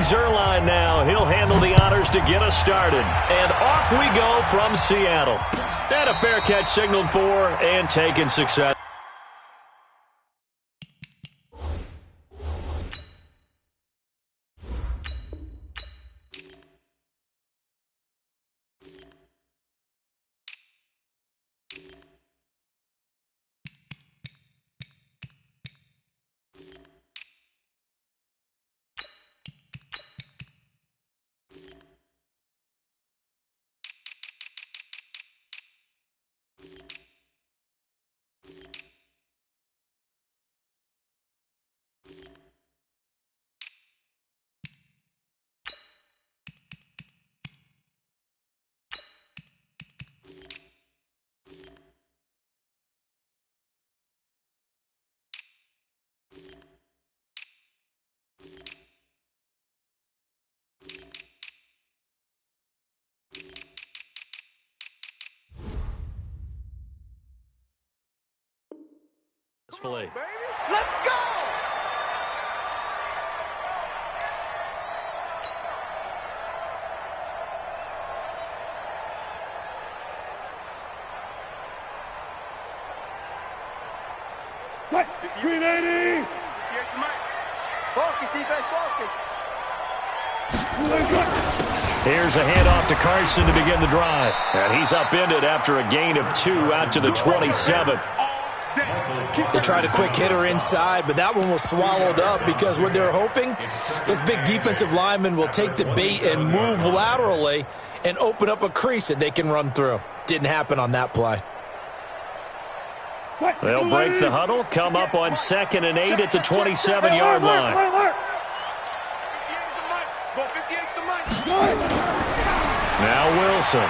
Zerline now. He'll handle the honors to get us started. And off we go from Seattle. And a fair catch signaled for and taken success. Baby. Let's go! Cut! 380! Focus, defense, focus. Here's a handoff to Carson to begin the drive. And he's upended after a gain of 2 out to the 27. They tried a quick hitter inside, but that one was swallowed up because what they're hoping, those big defensive linemen will take the bait and move laterally and open up a crease that they can run through. Didn't happen on that play. They'll break the huddle, come up on 2nd and 8 at the 27-yard line. Now Wilson.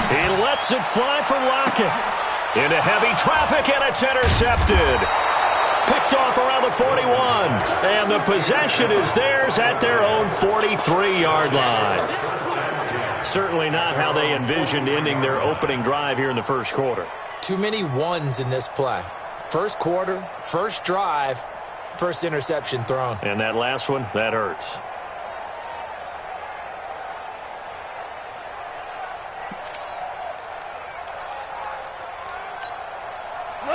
He lets it fly for Lockett. Into heavy traffic, and it's intercepted. Picked off around the 41. And the possession is theirs at their own 43-yard line. Certainly not how they envisioned ending their opening drive here in the first quarter. Too many ones in this play. First quarter, first drive, first interception thrown. And that last one, that hurts.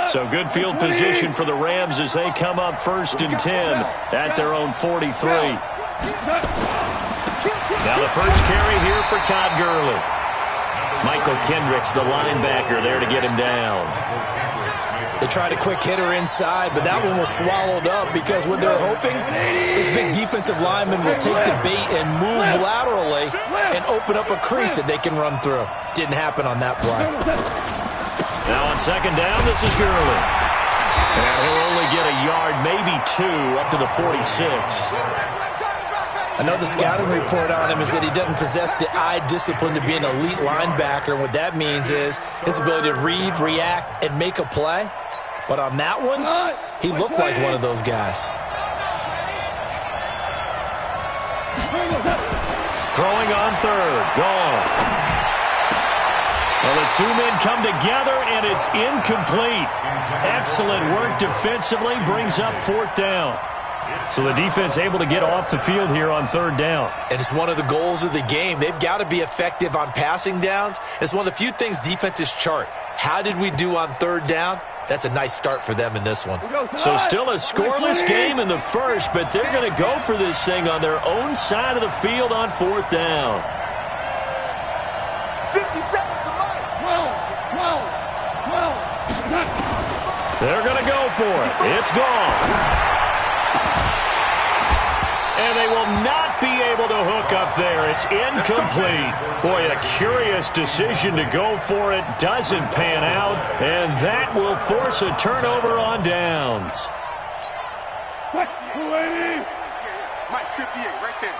So good field position for the Rams as they come up 1st and 10 at their own 43. Now the first carry here for Todd Gurley. Michael Kendricks, the linebacker, there to get him down. They tried a quick hitter inside, but that one was swallowed up because what they're hoping, this big defensive lineman will take the bait and move laterally and open up a crease that they can run through. Didn't happen on that play. Now on 2nd down, this is Gurley. And he'll only get a yard, maybe 2, up to the 46. I know the scouting report on him is that he doesn't possess the eye discipline to be an elite linebacker. And what that means is his ability to read, react, and make a play. But on that one, he looked like one of those guys. Throwing on 3rd. Gone. Well, the 2 men come together, and it's incomplete. Excellent work defensively, brings up 4th down. So the defense able to get off the field here on 3rd down. And it's one of the goals of the game. They've got to be effective on passing downs. It's one of the few things defenses chart. How did we do on 3rd down? That's a nice start for them in this one. So still a scoreless game in the first, but they're going to go for this thing on their own side of the field on 4th down. 50 seconds. They're going to go for it. It's gone. And they will not be able to hook up there. It's incomplete. Boy, a curious decision to go for it. Doesn't pan out. And that will force a turnover on downs. Mike 58, right there.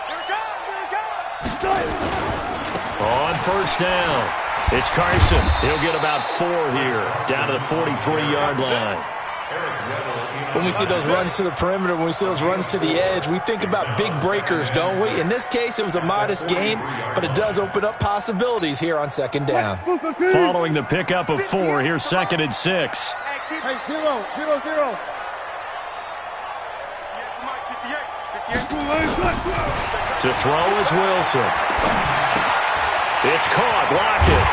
Here it comes. On 1st down. It's Carson. He'll get about 4 here, down to the 43-yard line. When we see those runs to the perimeter, when we see those runs to the edge, we think about big breakers, don't we? In this case, it was a modest gain, but it does open up possibilities here on 2nd down. Following the pickup of 4, here's 2nd and 6. Hey, 0, 0, 0. To throw is Wilson. It's caught. Lockett.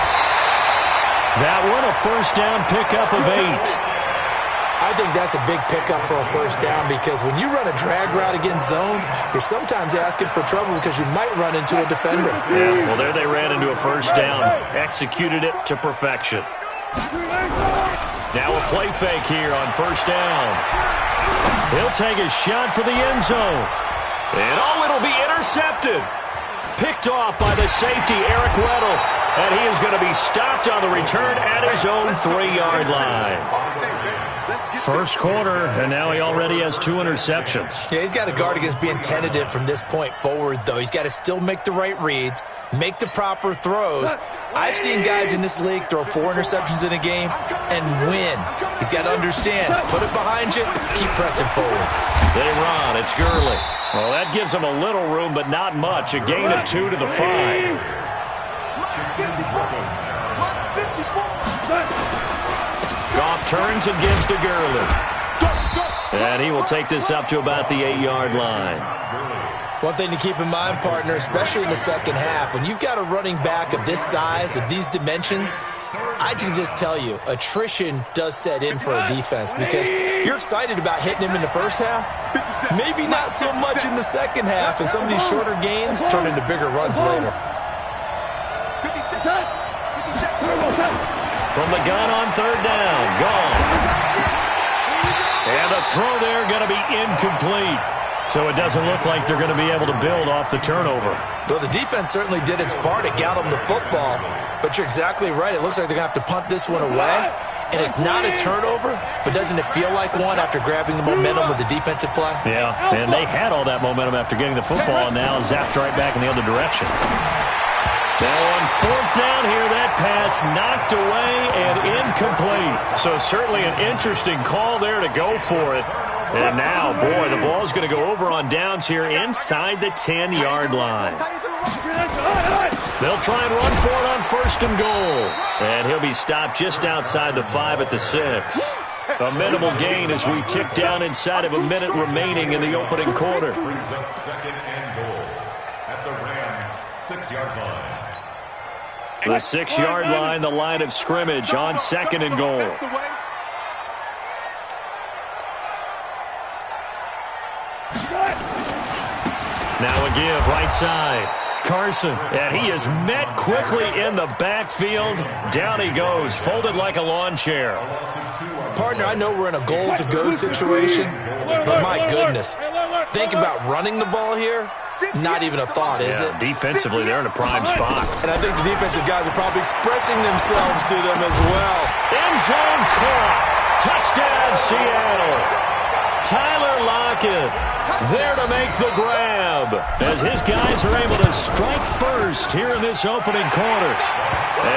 That one a first down pickup of 8. I think that's a big pickup for a first down because when you run a drag route against zone, you're sometimes asking for trouble because you might run into a defender. Yeah, well, there they ran into a first down. Executed it to perfection. Now a play fake here on first down. He'll take a shot for the end zone. And it'll be intercepted. Picked off by the safety, Eric Weddle. And he is going to be stopped on the return at his own 3-yard line. First quarter, and now he already has 2 interceptions. Yeah, he's got to guard against being tentative from this point forward, though. He's got to still make the right reads, make the proper throws. I've seen guys in this league throw 4 interceptions in a game and win. He's got to understand, put it behind you, keep pressing forward. They run. It's Gurley. Well, that gives him a little room, but not much. A gain of 2 to the 5. Goff turns and gives to Gurley. And he will take this up to about the 8-yard line. One thing to keep in mind, partner, especially in the second half, when you've got a running back of this size, of these dimensions, I can just tell you, attrition does set in for a defense because you're excited about hitting him in the first half. Maybe not so much in the second half, and some of these shorter gains turn into bigger runs later. From the gun on third down. Gone. And the throw there going to be incomplete. So it doesn't look like they're going to be able to build off the turnover. Well, the defense certainly did its part. It got them the football. But you're exactly right. It looks like they're going to have to punt this one away. And it's not a turnover, but doesn't it feel like one after grabbing the momentum with the defensive play? Yeah, and they had all that momentum after getting the football, and now zapped right back in the other direction. Now on fourth down here, that pass knocked away and incomplete. So certainly an interesting call there to go for it. And now, boy, the ball's going to go over on downs here inside the 10-yard line. They'll try and run for it on first and goal. And he'll be stopped just outside the 5 at the 6. A minimal gain as we tick down inside of a minute remaining in the opening quarter. Second and goal at the Rams' 6-yard line. The 6-yard line, the line of scrimmage on second and goal. Now a give, right side. Carson, and he is met quickly in the backfield. Down he goes, folded like a lawn chair. Partner, I know we're in a goal-to-go situation, but my goodness, think about running the ball here. Not even a thought, is it? Defensively, they're in a prime spot. And I think the defensive guys are probably expressing themselves to them as well. End zone caught. Touchdown, Seattle. Tyler Lockett there to make the grab as his guys are able to strike first here in this opening quarter.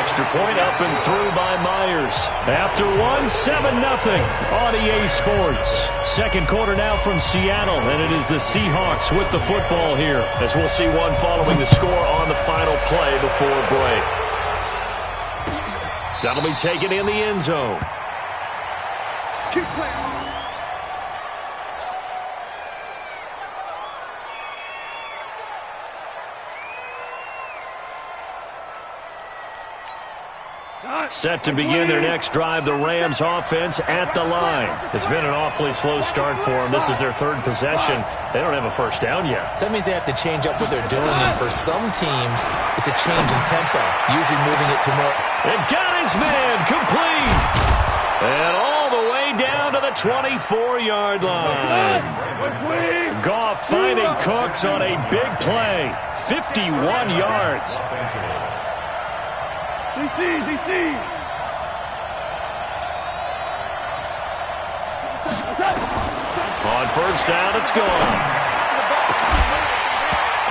Extra point up and through by Myers. After 7-0 on EA Sports. Second quarter now from Seattle, and it is the Seahawks with the football here as we'll see one following the score on the final play before break. That'll be taken in the end zone. Keep playing. Set to begin their next drive, the Rams offense at the line. It's been an awfully slow start for them. This is their third possession. They don't have a first down yet. So that means they have to change up what they're doing, and for some teams, it's a change in tempo, usually moving it to more. And got his man complete. And all the way down to the 24-yard line. Goff finding Cooks on a big play. 51 yards. On first down, it's gone.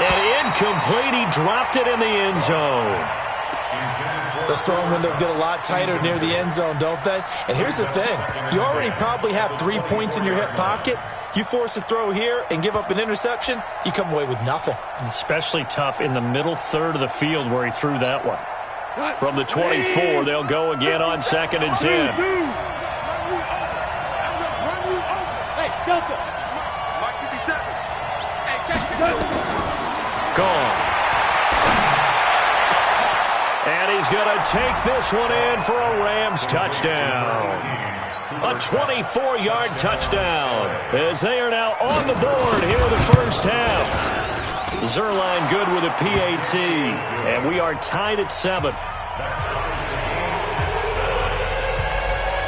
And incomplete, he dropped it in the end zone. Those throwing windows get a lot tighter near the end zone, don't they? And here's the thing. You already probably have 3 points in your hip pocket. You force a throw here and give up an interception, you come away with nothing. Especially tough in the middle third of the field where he threw that one. From the 24, they'll go again on 2nd and 10. Hey, Delta. Mike 57. Hey, Gone. And he's going to take this one in for a Rams touchdown. A 24-yard touchdown as they are now on the board here in the first half. Zerline good with a PAT, and we are tied at 7.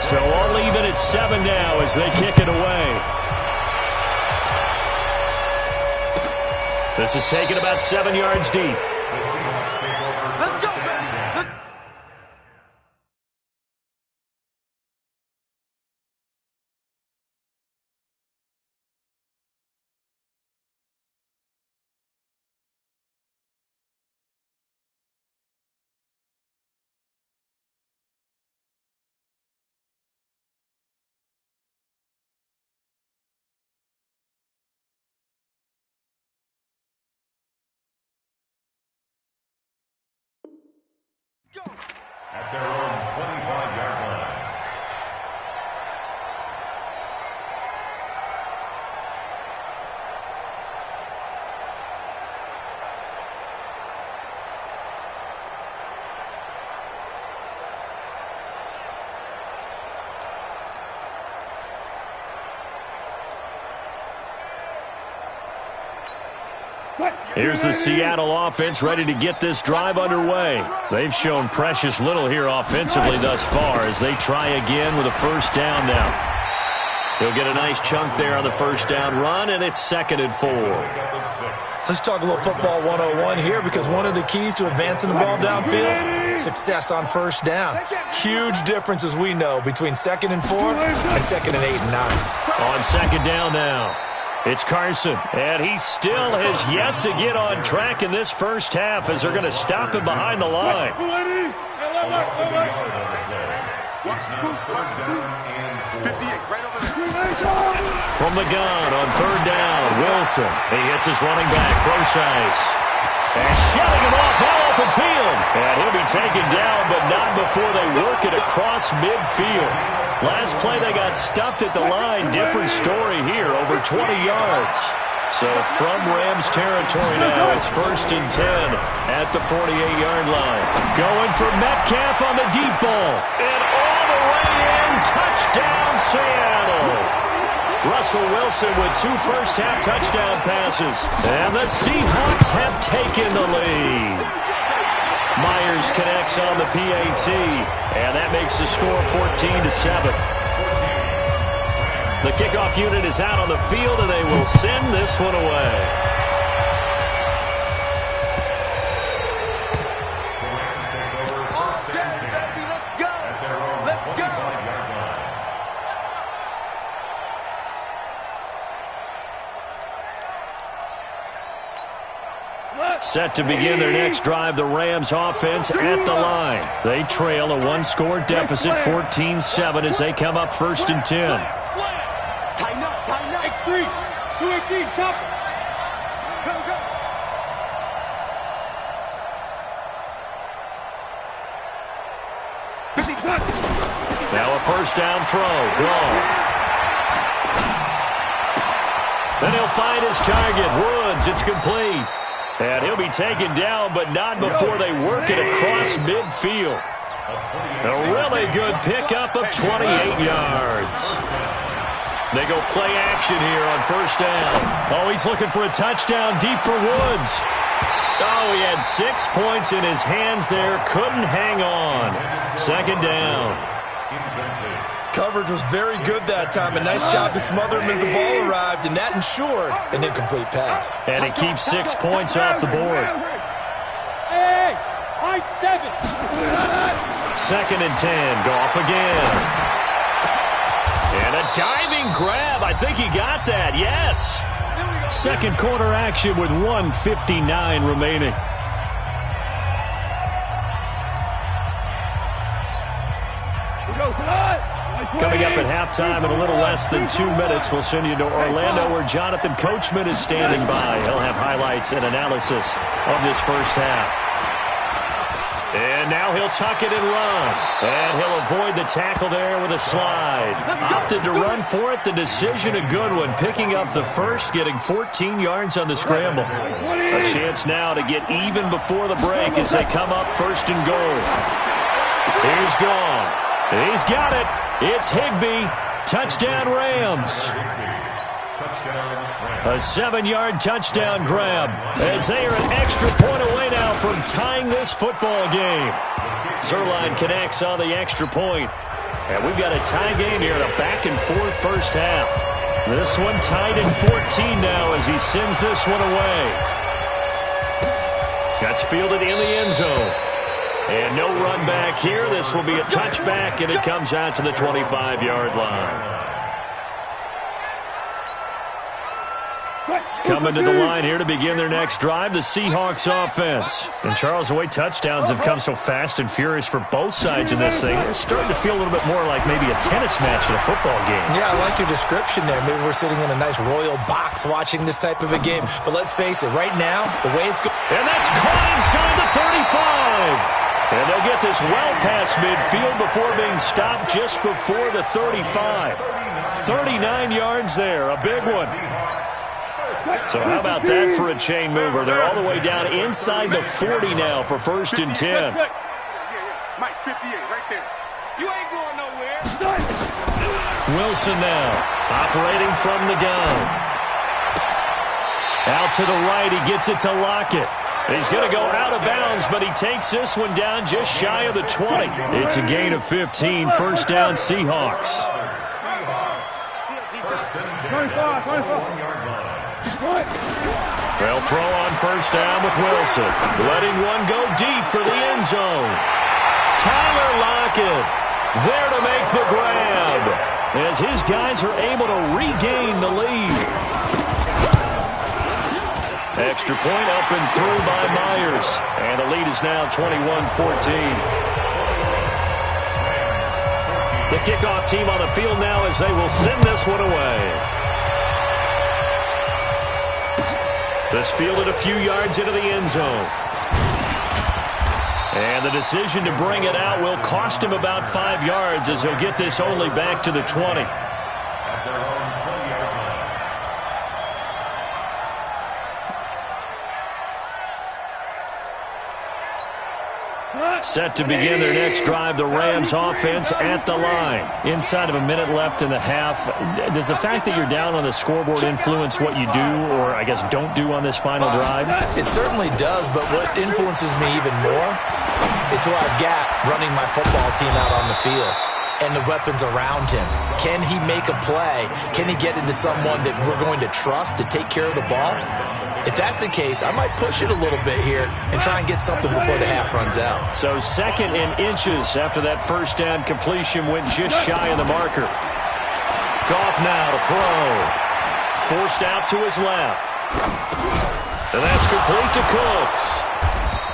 So all even at 7 now as they kick it away. This is taken about 7 yards deep. Let's go, man. At their own 25-yard line. Here's the Seattle offense ready to get this drive underway. They've shown precious little here offensively thus far as they try again with a first down now. He'll get a nice chunk there on the first down run, and it's 2nd and 4. Let's talk a little football 101 here, because one of the keys to advancing the ball downfield, success on first down. Huge difference, as we know, between 2nd and 4 and 2nd and 8 and 9. On 2nd down now. It's Carson, and he still has yet to get on track in this first half as they're going to stop him behind the line. From the gun on 3rd down, Wilson. He hits his running back, Procise. And shoving him off now open field. And he'll be taken down, but not before they work it across midfield. Last play, they got stuffed at the line. Different story here, over 20 yards. So from Rams territory now, it's 1st and 10 at the 48-yard line. Going for Metcalf on the deep ball. And all the way in, touchdown Seattle. Russell Wilson with 2 first-half touchdown passes. And the Seahawks have taken the lead. Myers connects on the PAT, and that makes the score 14-7. The kickoff unit is out on the field, and they will send this one away. Set to begin their next drive, the Rams offense at the line. They trail a 1-score deficit, 14-7, as they come up 1st and 10. Tighten up, tighten up. X3, 218, chop. Go, go. Now a first down throw, gone. Then he'll find his target, Woods. It's complete. And he'll be taken down, but not before they work it across midfield. A really good pickup of 28 yards. They go play action here on first down. Oh, he's looking for a touchdown deep for Woods. Oh, he had 6 points in his hands there. Couldn't hang on. 2nd down. Coverage was very good that time. A nice job to smother him as the ball arrived, and that ensured an incomplete pass. And he keeps 6 points off the board. Hey, high 7. 2nd and 10. Goff again. And a diving grab. I think he got that. Yes. 2nd quarter action with 1:59 remaining. Coming up at halftime in a little less than 2 minutes, we'll send you to Orlando where Jonathan Coachman is standing by. He'll have highlights and analysis of this first half. And now he'll tuck it and run. And he'll avoid the tackle there with a slide. Opted to run for it. The decision a good one. Picking up the first, getting 14 yards on the scramble. A chance now to get even before the break as they come up first and goal. Here's Goff. He's got it. It's Higbee. Touchdown Rams. A 7-yard touchdown grab as they are an extra point away now from tying this football game. Zerline connects on the extra point. And we've got a tie game here in a back-and-forth first half. This one tied at 14 now as he sends this one away. That's fielded in the end zone. And no run back here. This will be a touchback, and it comes out to the 25-yard line. Coming to the line here to begin their next drive, the Seahawks offense. And Charles, the way touchdowns have come so fast and furious for both sides of this thing, it's starting to feel a little bit more like maybe a tennis match in a football game. Yeah, I like your description there. Maybe we're sitting in a nice royal box watching this type of a game. But let's face it, right now, the way it's going... And that's caught inside the 35. And they'll get this well past midfield before being stopped just before the 35. 39 yards there, a big one. So how about that for a chain mover? They're all the way down inside the 40 now for first and 10. Mike, 58, right there. You ain't going nowhere. Wilson now, operating from the gun. Out to the right, he gets it to Lockett. He's going to go out of bounds, but he takes this one down just shy of the 20. It's a gain of 15, first down Seahawks. 25. They'll throw on first down with Wilson. Letting one go deep for the end zone. Tyler Lockett there to make the grab as his guys are able to regain the lead. Extra point up and through by Myers. And the lead is now 21-14. The kickoff team on the field now as they will send this one away. This fielded a few yards into the end zone. And the decision to bring it out will cost him about 5 yards as he'll get this only back to the 20. Set to begin their next drive, the Rams offense at the line. Inside of a minute left in the half, does the fact that you're down on the scoreboard influence what you do or, I guess, don't do on this final drive? It certainly does, but what influences me even more is who I've got running my football team out on the field and the weapons around him. Can he make a play? Can he get into someone that we're going to trust to take care of the ball? If that's the case, I might push it a little bit here and try and get something before the half runs out. So second and inches after that first down completion went just shy of the marker. Goff now to throw. Forced out to his left. And that's complete to Cooks.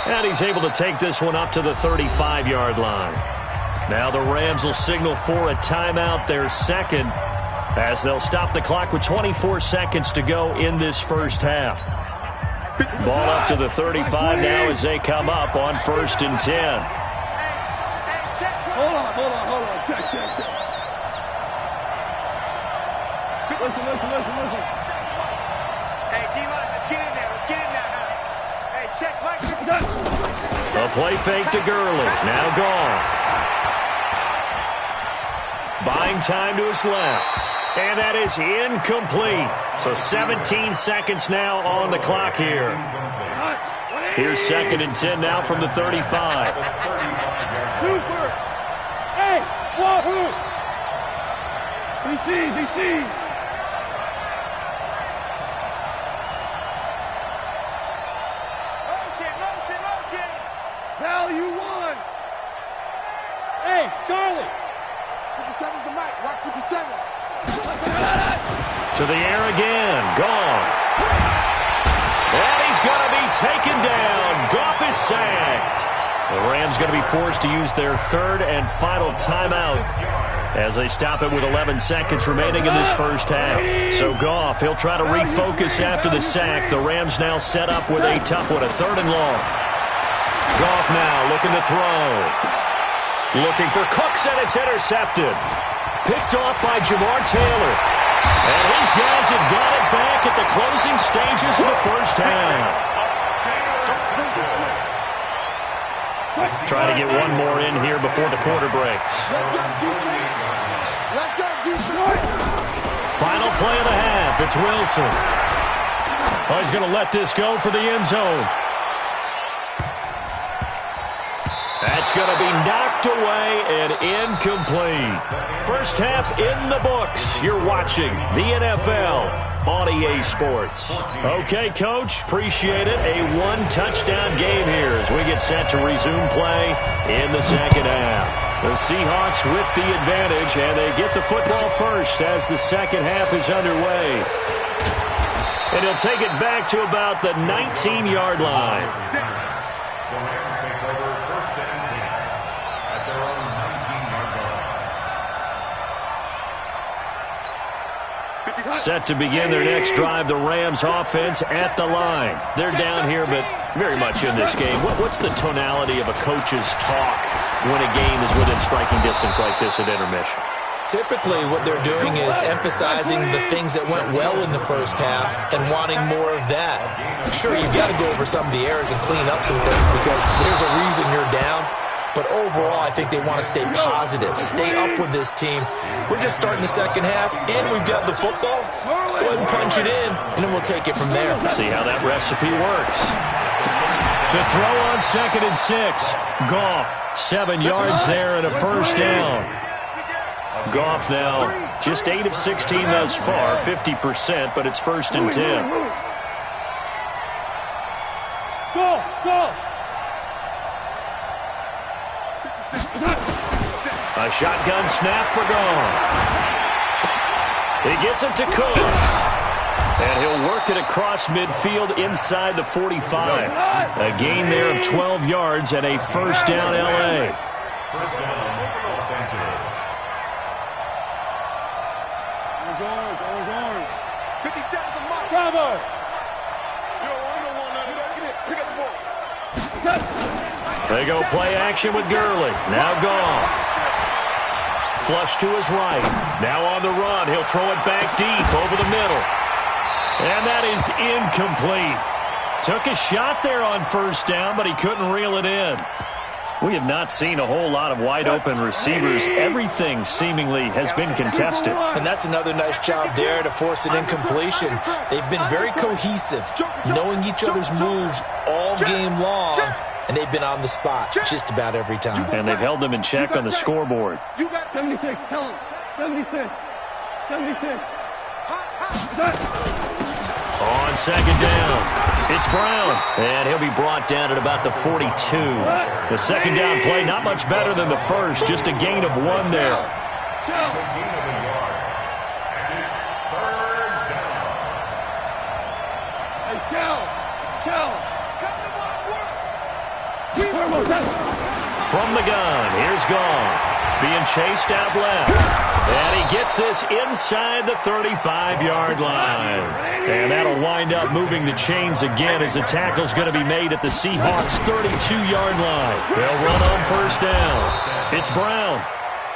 And he's able to take this one up to the 35-yard line. Now the Rams will signal for a timeout, their second, as they'll stop the clock with 24 seconds to go in this first half. Ball up to the 35 now as they come up on first and 10. Hold on. Check. Listen. Hey, D-line, let's get in there now. Hey, check, Mike. A play fake to Gurley. Now Goff. Buying time to his left. And that is incomplete. So 17 seconds now on the clock here. Here's second and 10 now from the 35. Super. Hey, wahoo. He sees. Motion. Value one. Hey, Charlie. 57's the mic. Watch 57. To the air again. Goff. And he's going to be taken down. Goff is sacked. The Rams going to be forced to use their third and final timeout as they stop it with 11 seconds remaining in this first half. So Goff, he'll try to refocus after the sack. The Rams now set up with a tough one, a third and long. Goff now looking to throw. Looking for Cooks, and it's intercepted. Picked off by Jamar Taylor. And his guys have got it back at the closing stages of the first half. Try to get one more in here before the quarter breaks. Final play of the half. It's Wilson. Oh, he's going to let this go for the end zone. That's going to be knocked away and incomplete. First half in the books. You're watching the NFL on EA Sports. Okay, Coach, appreciate it. A one-touchdown game here as we get set to resume play in the second half. The Seahawks with the advantage, and they get the football first as the second half is underway. And he'll take it back to about the 19-yard line. The Rams take over first and 10 at their own 19-yard line. Set to begin their next drive, the Rams offense at the line. They're down here, but very much in this game. What's the tonality of a coach's talk when a game is within striking distance like this at intermission? Typically, what they're doing is emphasizing the things that went well in the first half and wanting more of that. Sure, you've got to go over some of the errors and clean up some things because there's a reason you're down. But overall, I think they want to stay positive, stay up with this team. We're just starting the second half, and we've got the football. Let's go ahead and punch it in, and then we'll take it from there. See how that recipe works. To throw on 2nd and 6. Goff, 7 yards there and a first down. Goff now just 8 of 16 thus far, 50%, but it's 1st and 10. Go! A shotgun snap for Goff. He gets it to Cooks. And he'll work it across midfield inside the 45. A gain there of 12 yards and a first down L.A. First down, Los Angeles. Orange. 50 seconds of mark. Bravo! Pick up the ball. They go play action with Gurley. Now Goff. Flush to his right. Now on the run. He'll throw it back deep over the middle. And that is incomplete. Took a shot there on first down, but he couldn't reel it in. We have not seen a whole lot of wide-open receivers. Everything seemingly has been contested. And that's another nice job there to force an incompletion. They've been very cohesive, knowing each other's moves all game long, and they've been on the spot just about every time. And they've held them in check on the scoreboard. You got 76. Tell him. 76. 76. On second down, it's Brown. And he'll be brought down at about the 42. The second down play, not much better than the first. Just a gain of 1 there. It's a gain of a yard. And it's third down. Hey, Shell. From the gun, here's Goff. Being chased out left. And he gets this inside the 35-yard line. And that'll wind up moving the chains again as the tackle's going to be made at the Seahawks' 32-yard line. They'll run on first down. It's Brown.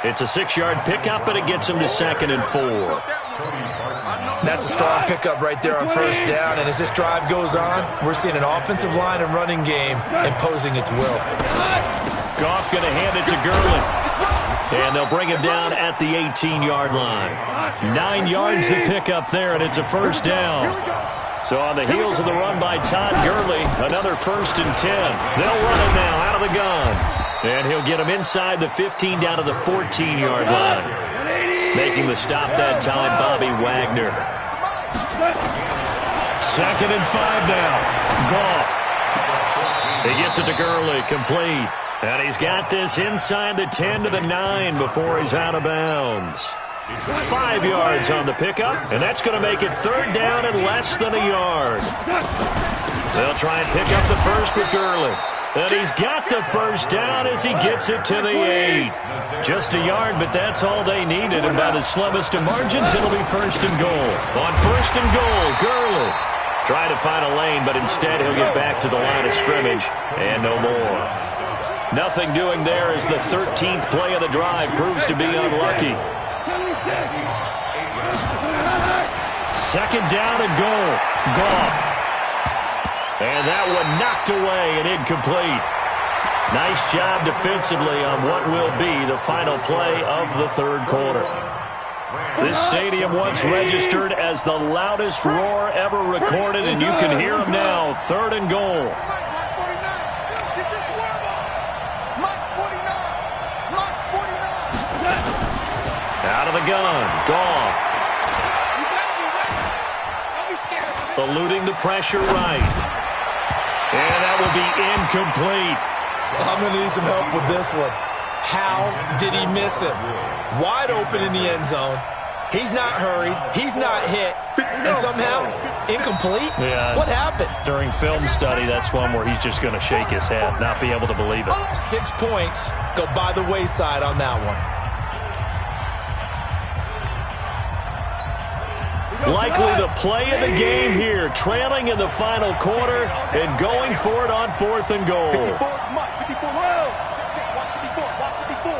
It's a 6-yard pickup, and it gets him to 2nd and 4. That's a strong pickup right there on first down. And as this drive goes on, we're seeing an offensive line and running game imposing its will. Goff going to hand it to Gurley. And they'll bring him down at the 18-yard line. 9 yards to pick up there, and it's a first down. So on the heels of the run by Todd Gurley, another 1st and 10. They'll run it now out of the gun. And he'll get him inside the 15 down to the 14-yard line. Making the stop that time, Bobby Wagner. 2nd and 5 now. Goff. He gets it to Gurley, complete. And he's got this inside the 10 to the 9 before he's out of bounds. 5 yards on the pickup, and that's going to make it 3rd down and less than a yard. They'll try and pick up the first with Gurley. And he's got the first down as he gets it to the 8. Just a yard, but that's all they needed. And by the slimmest of margins, it'll be 1st and goal. On 1st and goal, Gurley Trying to find a lane, but instead he'll get back to the line of scrimmage and no more. Nothing doing there as the 13th play of the drive proves to be unlucky. Second down and goal. Goff. And that one knocked away and incomplete. Nice job defensively on what will be the final play of the third quarter. This stadium once registered as the loudest roar ever recorded, and you can hear them now. Third and goal. Out of the gun. Goff. Eluding the pressure right. And that will be incomplete. I'm going to need some help with this one. How did he miss him? Wide open in the end zone. He's not hurried. He's not hit. And somehow, incomplete? Yeah. What happened? During film study, that's one where he's just going to shake his head, not be able to believe it. 6 points go by the wayside on that one. Likely the play of the game here, trailing in the final quarter and going for it on 4th and goal. 54, come on, 54, well. Watch 54, watch 54.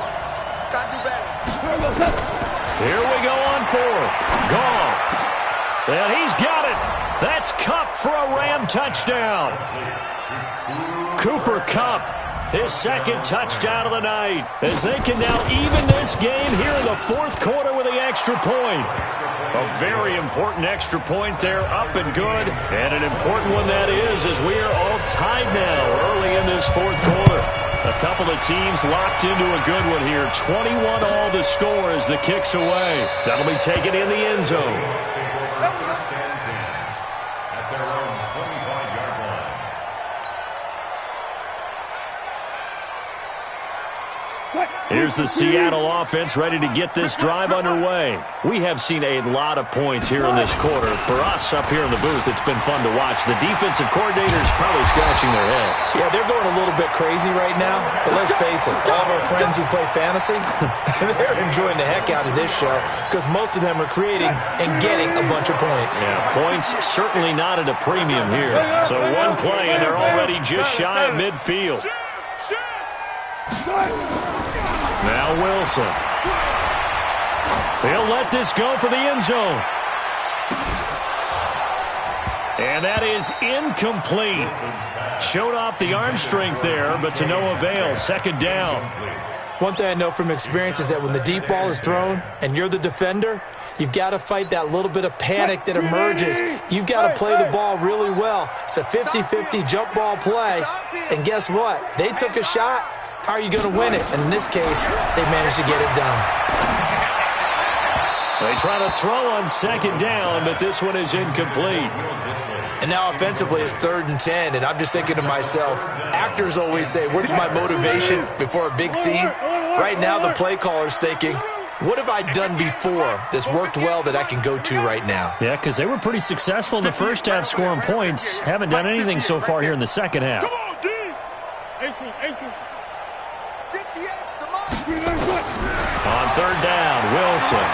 Gotta do better. Here we go on 4th. Goff. And he's got it. That's Kupp for a Ram touchdown. Cooper Kupp, his second touchdown of the night, as they can now even this game here in the 4th quarter with the extra point. A very important extra point there, up and good, and an important one that is, as we are all tied now early in this 4th quarter. A couple of teams locked into a good one here. 21 all the score as the kick's away. That'll be taken in the end zone. At their own 25-yard line. Here's the Seattle offense ready to get this drive underway. We have seen a lot of points here in this quarter. For us up here in the booth, it's been fun to watch. The defensive coordinators probably scratching their heads. Yeah, they're going a little bit crazy right now. But let's face it, all of our friends who play fantasy, they're enjoying the heck out of this show because most of them are creating and getting a bunch of points. Yeah, points certainly not at a premium here. So one play, and they're already just shy of midfield. Now Wilson. He'll let this go for the end zone. And that is incomplete. Showed off the arm strength there, but to no avail. Second down. One thing I know from experience is that when the deep ball is thrown and you're the defender, you've got to fight that little bit of panic that emerges. You've got to play the ball really well. It's a 50-50 jump ball play. And guess what? They took a shot. How are you going to win it? And in this case, they managed to get it done. They try to throw on second down, but this one is incomplete. And now offensively it's 3rd and 10, and I'm just thinking to myself, actors always say, what's my motivation before a big scene? Right now the play caller's thinking, what have I done before that's worked well that I can go to right now? Yeah, because they were pretty successful in the first half scoring points. Haven't done anything so far here in the second half. Come on, D. Ankle. On 3rd down, Wilson.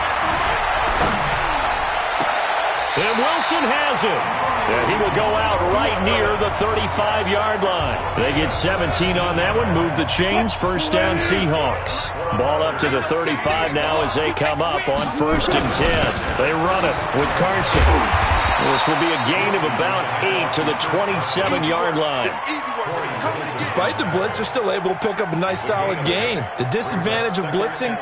And Wilson has it. And he will go out right near the 35-yard line. They get 17 on that one, move the chains, first down Seahawks. Ball up to the 35 now as they come up on 1st and 10. They run it with Carson. This will be a gain of about 8 to the 27-yard line. Despite the blitz, they're still able to pick up a nice solid gain. The disadvantage of blitzing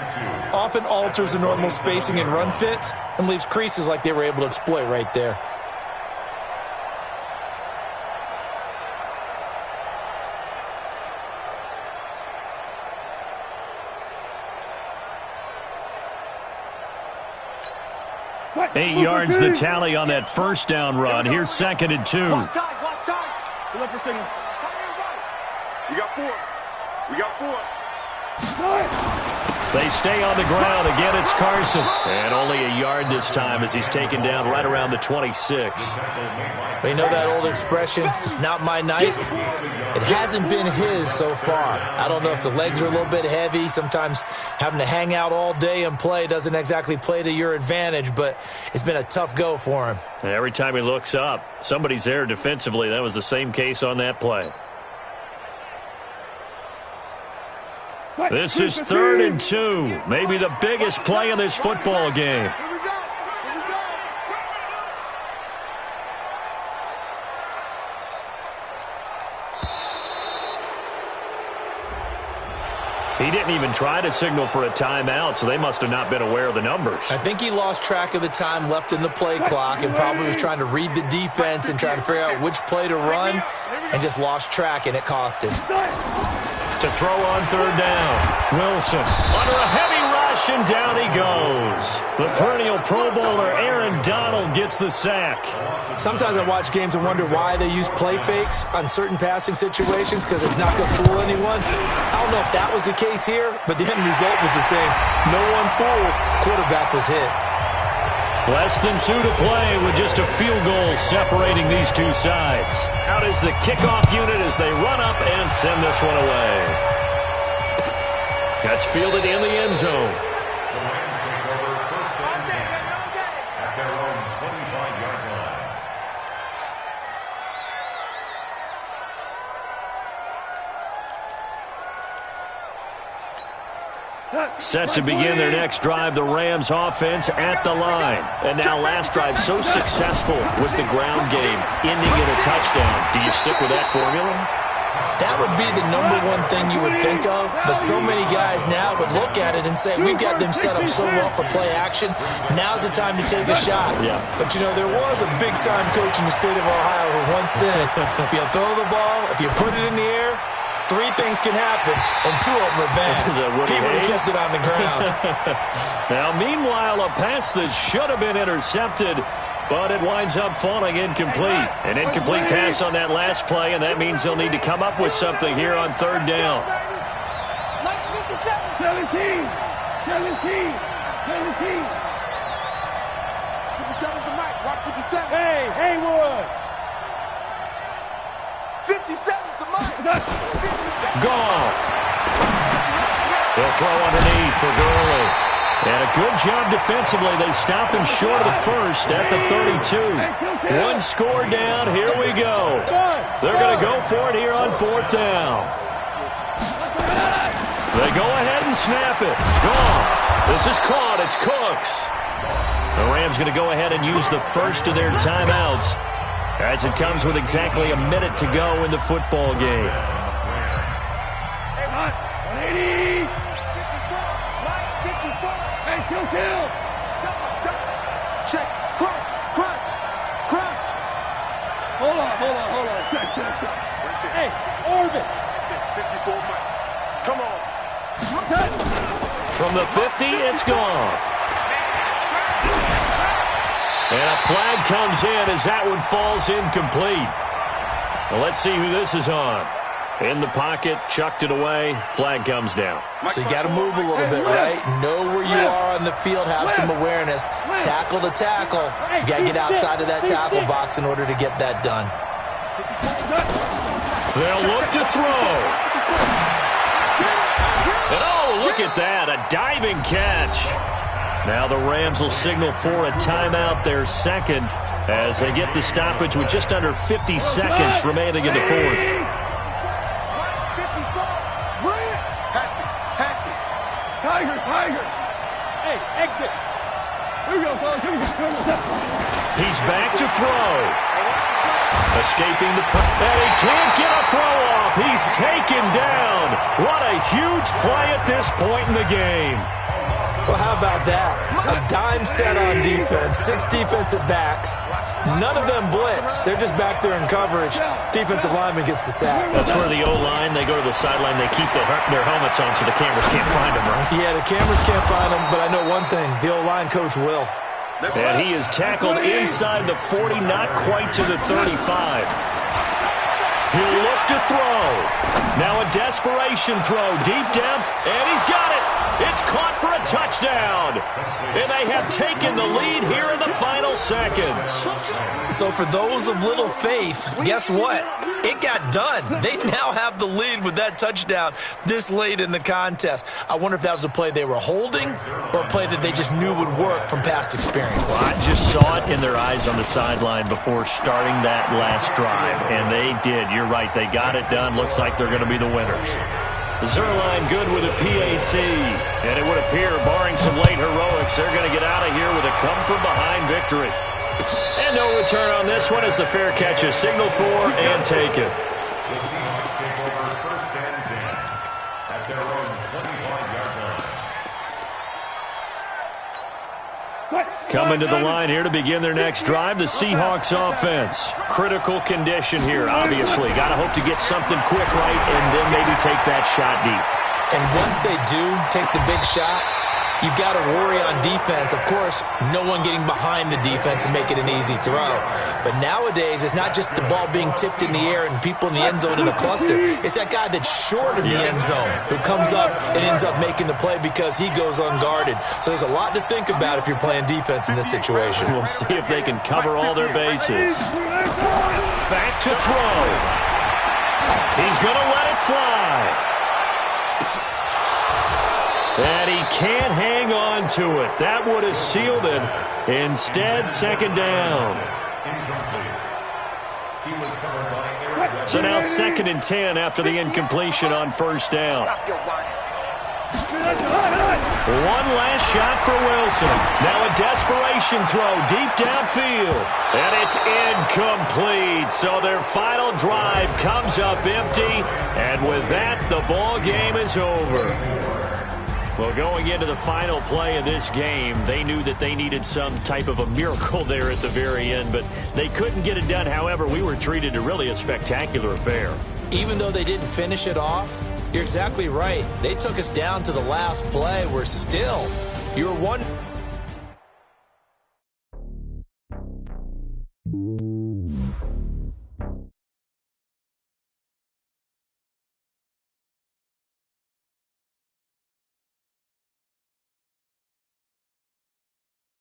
often alters the normal spacing and run fits and leaves creases like they were able to exploit right there. Eight yards the tally on that first down run. Here's 2nd and 2. Watch time. We got 4. They stay on the ground. Again, it's Carson. And only a yard this time as he's taken down right around the 26. You know that old expression, it's not my night? It hasn't been his so far. I don't know if the legs are a little bit heavy. Sometimes having to hang out all day and play doesn't exactly play to your advantage, but it's been a tough go for him. And every time he looks up, somebody's there defensively. That was the same case on that play. This is 3rd and 2. Maybe the biggest play in this football game. He didn't even try to signal for a timeout, so they must have not been aware of the numbers. I think he lost track of the time left in the play clock and probably was trying to read the defense and trying to figure out which play to run and just lost track, and it cost him. To throw on 3rd down. Wilson under a heavy rush, and down he goes. The perennial Pro Bowler Aaron Donald gets the sack. Sometimes I watch games and wonder why they use play fakes on certain passing situations because it's not going to fool anyone. I don't know if that was the case here, but the end result was the same. No one fooled. Quarterback was hit. Less than 2 to play with just a field goal separating these two sides. Out is the kickoff unit as they run up and send this one away. That's fielded in the end zone. The Rams take over 1st and 10 at their own 25-yard line. Set to begin their next drive, the Rams offense at the line. And now last drive so successful with the ground game, ending in a touchdown. Do you stick with that formula? That would be the number one thing you would think of, but so many guys now would look at it and say, we've got them set up so well for play action, now's the time to take a shot. Yeah. But, you know, there was a big-time coach in the state of Ohio who once said, if you throw the ball, if you put it in the air, 3 things can happen, and 2 of them are bad. He would have kissed it on the ground. Now, meanwhile, a pass that should have been intercepted, but it winds up falling incomplete. An incomplete pass on that last play, and that means they'll need to come up with something here on 3rd down. 17. 17. 17. 57's the mic. Watch 57. Hey, Haywood. 57's the mic. 57. Goff. They'll throw underneath for Gurley. And a good job defensively. They stop him short of the first at the 32. 1 score down. Here we go. They're going to go for it here on 4th down. They go ahead and snap it. Goff. This is caught. It's Cooks. The Rams going to go ahead and use the first of their timeouts as it comes with exactly a minute to go in the football game. 180. Hey, kill. Check. Crunch. Hold on. Check. Hey, Orbit. 54 mic. Come on. From the 50, it's Goff. And a flag comes in as that one falls incomplete. Well, let's see who this is on. In the pocket, chucked it away, flag comes down. So you got to move a little bit, right? Know where you are on the field, have some awareness. Tackle to tackle. You got to get outside of that tackle box in order to get that done. They'll look to throw. And oh, look at that, a diving catch. Now the Rams will signal for a timeout, their second, as they get the stoppage with just under 50 seconds remaining in the 4th. Tiger. Hey, exit. Here we go, fellas. He's back to throw. Escaping the and he can't get a throw off. He's taken down. What a huge play at this point in the game. Well, how about that? A dime set on defense, 6 defensive backs. None of them blitz. They're just back there in coverage. Defensive lineman gets the sack. That's where the O-line, they go to the sideline, they keep their helmets on so the cameras can't find them, right? Yeah, the cameras can't find them, but I know one thing. The O-line coach will. And he is tackled inside the 40, not quite to the 35. He'll look to throw. Now a desperation throw deep down, and he's got it. It's caught for a touchdown. And they have taken the lead here in the final seconds. So for those of little faith, guess what? It got done. They now have the lead with that touchdown this late in the contest. I wonder if that was a play they were holding or a play that they just knew would work from past experience. Well, I just saw it in their eyes on the sideline before starting that last drive, and they did. You're right. They got it done. Looks like they're going to be the winners. Zerline good with a PAT, and it would appear, barring some late heroics, they're going to get out of here with a come-from-behind victory. And no return on this one as the fair catch is signaled for and taken. The Seahawks take over first and 10 at their own 25-yard line. Coming to the line here to begin their next drive, the Seahawks offense. Critical condition here, obviously. Got to hope to get something quick right and then maybe take that shot deep. And once they do take the big shot, you've got to worry on defense. Of course, no one getting behind the defense and make it an easy throw. But nowadays, it's not just the ball being tipped in the air and people in the end zone in a cluster. It's that guy that's short of the end zone who comes up and ends up making the play because he goes unguarded. So there's a lot to think about if you're playing defense in this situation. We'll see if they can cover all their bases. Back to throw. He's going to let it fly. And he can't hang on to it. That would have sealed it. Instead, second down. So now 2nd and 10 after the incompletion on first down. One last shot for Wilson. Now a desperation throw deep downfield. And it's incomplete. So their final drive comes up empty. And with that, the ball game is over. Well, going into the final play of this game, they knew that they needed some type of a miracle there at the very end, but they couldn't get it done. However, we were treated to really a spectacular affair. Even though they didn't finish it off, you're exactly right. They took us down to the last play. We're still, you're one